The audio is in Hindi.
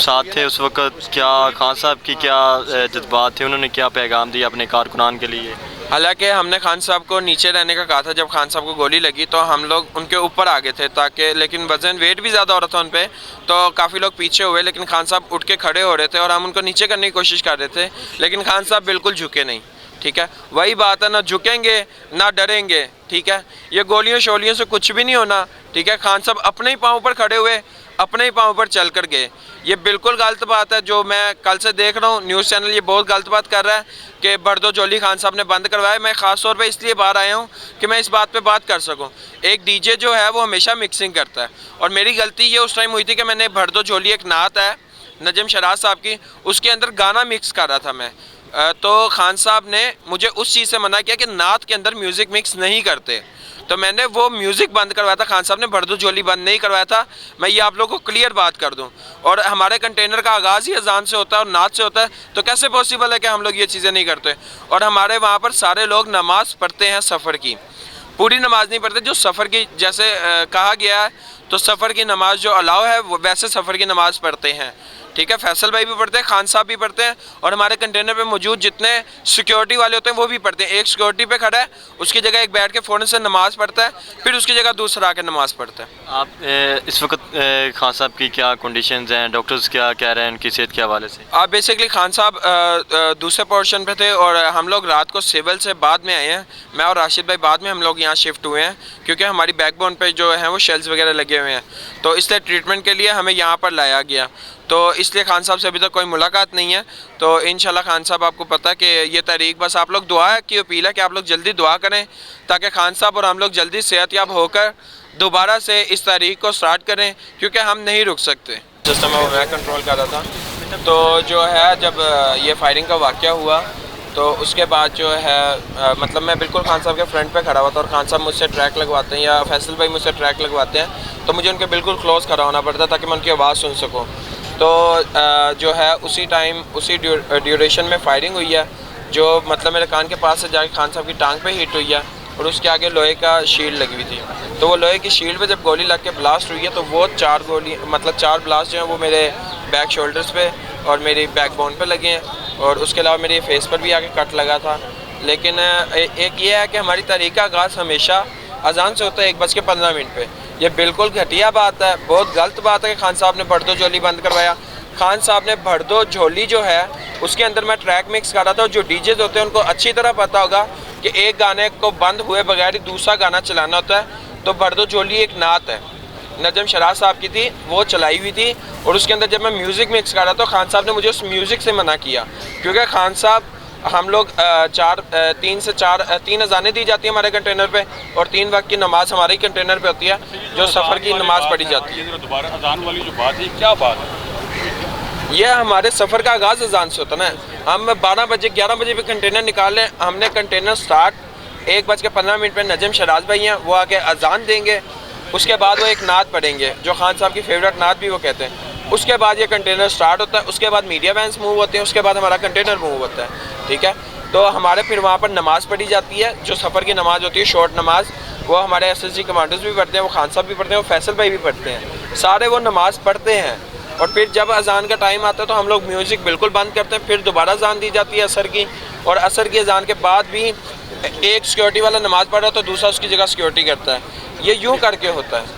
साथ थे उस वक्त, क्या खान साहब की क्या जज्बात थे, उन्होंने क्या पैगाम दिया अपने कारकुनान के लिए? हालांकि हमने खान साहब को नीचे रहने का कहा था। जब खान साहब को गोली लगी तो हम लोग उनके ऊपर आ गए थे ताकि, लेकिन वजन वेट भी ज़्यादा हो रहा था उन पर, तो काफ़ी लोग पीछे हुए, लेकिन खान साहब उठ के खड़े हो रहे थे और हम उनको नीचे करने की कोशिश कर रहे थे, लेकिन खान साहब बिल्कुल झुके नहीं। ठीक है, वही बात है, ना झुकेंगे ना डरेंगे। ठीक है, ये गोलियों शोलियों से कुछ भी नहीं होना। ठीक है, खान साहब अपने ही पाँव पर खड़े हुए, अपने ही पाँव पर चल कर गए। ये बिल्कुल गलत बात है जो मैं कल से देख रहा हूँ, न्यूज़ चैनल ये बहुत गलत बात कर रहा है कि भरदोजोली खान साहब ने बंद करवाया। मैं ख़ास तौर पे इसलिए बाहर आया हूँ कि मैं इस बात पे बात कर सकूँ। एक डीजे जो है वो हमेशा मिक्सिंग करता है, और मेरी गलती ये उस टाइम हुई थी कि मैंने भरदोजोली, एक नात है नजम शराज साहब की, उसके अंदर गाना मिक्स कर रहा था मैं, तो खान साहब ने मुझे उस चीज़ से मना किया कि नात के अंदर म्यूज़िक मिक्स नहीं करते, तो मैंने वो म्यूज़िक बंद करवाया था। खान साहब ने भरदोजोली बंद नहीं करवाया था, मैं ये आप लोगों को क्लियर बात कर दूं। और हमारे कंटेनर का आगाज़ ही अजान से होता है और नात से होता है, तो कैसे पॉसिबल है कि हम लोग ये चीज़ें नहीं करते? और हमारे वहाँ पर सारे लोग नमाज पढ़ते हैं, सफ़र की पूरी नमाज नहीं पढ़ते, जो सफ़र की जैसे कहा गया है, तो सफ़र की नमाज जो अलाउ है वो वैसे सफ़र की नमाज़ पढ़ते हैं। ठीक है, फैसल भाई भी पढ़ते हैं, खान साहब भी पढ़ते हैं, और हमारे कंटेनर पे मौजूद जितने सिक्योरिटी वाले होते हैं वो भी पढ़ते हैं। एक सिक्योरिटी पे खड़ा है, उसकी जगह एक बैठ के फ़ौरन से नमाज़ पढ़ता है, फिर उसकी जगह दूसरा आके नमाज़ पढ़ता है। आप इस वक्त खान साहब की क्या कंडीशंस हैं, डॉक्टर्स क्या कह रहे हैं उनकी सेहत के हवाले से? आप बेसिकली खान साहब दूसरे पोर्शन पे थे, और हम लोग रात को सिविल से बाद में आए हैं। मैं और राशिद भाई बाद में हम लोग यहाँ शिफ्ट हुए हैं, क्योंकि हमारी बैकबोन पे जो है वो शेल्स वगैरह लगे हुए हैं, तो इसलिए ट्रीटमेंट के लिए हमें यहाँ पर लाया गया। तो इसलिए खान साहब से अभी तक कोई मुलाकात नहीं है। तो इंशाल्लाह खान साहब, आपको पता है कि ये तारीख, बस आप लोग दुआ की अपील है कि आप लोग जल्दी दुआ करें ताकि खान साहब और हम लोग जल्दी सेहतयाब होकर दोबारा से इस तारीख को स्टार्ट करें, क्योंकि हम नहीं रुक सकते। जिस समय मैं कंट्रोल कर रहा था, तो जो है जब ये फायरिंग का वाक़या हुआ, तो उसके बाद जो है मतलब मैं बिल्कुल खान साहब के फ्रंट पे खड़ा हुआ था, और खान साहब मुझसे ट्रैक लगवाते हैं या फैसल भाई मुझसे ट्रैक लगवाते हैं, तो मुझे उनके बिल्कुल क्लोज़ खड़ा होना पड़ता ताकि मैं उनकी आवाज़ सुन सकूँ। तो जो है उसी टाइम, उसी ड्यूरेशन में फायरिंग हुई है, जो मतलब मेरे कान के पास से जाके खान साहब की टांग पे हिट हुई है, और उसके आगे लोहे का शील्ड लगी हुई थी। तो वो लोहे की शील्ड पे जब गोली लग के ब्लास्ट हुई है, तो वो 4 गोली, मतलब 4 ब्लास्ट जो हैं वो मेरे बैक शोल्डर्स पे और मेरी बैकबोन पे लगे हैं, और उसके अलावा मेरे फेस पर भी आके कट लगा था। लेकिन एक ये है कि हमारी तारीख का आगाज़ हमेशा अजान से होता है 1:15 पे। ये बिल्कुल घटिया बात है, बहुत गलत बात है कि खान साहब ने भरदोजोली बंद करवाया। खान साहब ने भरदोजोली जो है उसके अंदर मैं ट्रैक मिक्स कर रहा था, और जो डीजेज होते हैं उनको अच्छी तरह पता होगा कि एक गाने को बंद हुए बगैर ही दूसरा गाना चलाना होता है। तो भरदोजोली एक नात है, नजम शराज साहब की थी, वो चलाई हुई थी, और उसके अंदर जब मैं म्यूज़िक मिक्स कर रहा था, खान साहब ने मुझे उस म्यूज़िक से मना किया, क्योंकि खान साहब, हम लोग 3 से 4 3 अजानें दी जाती है हमारे कंटेनर पे, और 3 वक्त की नमाज हमारे ही कंटेनर पे होती है, जो सफ़र की नमाज पढ़ी जाती है। दोबारा अजान वाली जो बात है, क्या बात है? ये हमारे सफ़र का आगाज़ अजान से होता है ना। हम 12 बजे 11 बजे भी कंटेनर निकाल लें, हमने कंटेनर स्टार्ट 1:15 पे नजम शराज भाई हैं, वो आके अजान देंगे, उसके बाद वो एक नात पढ़ेंगे जो खान साहब की फेवरेट नात भी वो कहते हैं, उसके बाद ये कंटेनर स्टार्ट होता है, उसके बाद मीडिया वैन्स मूव होते हैं, उसके बाद हमारा कंटेनर मूव होता है। ठीक है, तो हमारे फिर वहाँ पर नमाज़ पढ़ी जाती है, जो सफ़र की नमाज़ होती है, शॉर्ट नमाज, वो हमारे SSG कमांडर्स भी पढ़ते हैं, वो खान साहब भी पढ़ते हैं, वो फैसल भाई भी पढ़ते हैं, सारे वो नमाज़ पढ़ते हैं। और फिर जब अजान का टाइम आता है तो हम लोग म्यूज़िक बिल्कुल बंद करते हैं, फिर दोबारा अजान दी जाती है असर की, और असर की अजान के बाद भी एक सिक्योरिटी वाला नमाज़ पढ़ रहा है तो दूसरा उसकी जगह सिक्योरिटी करता है। ये यूँ करके होता है।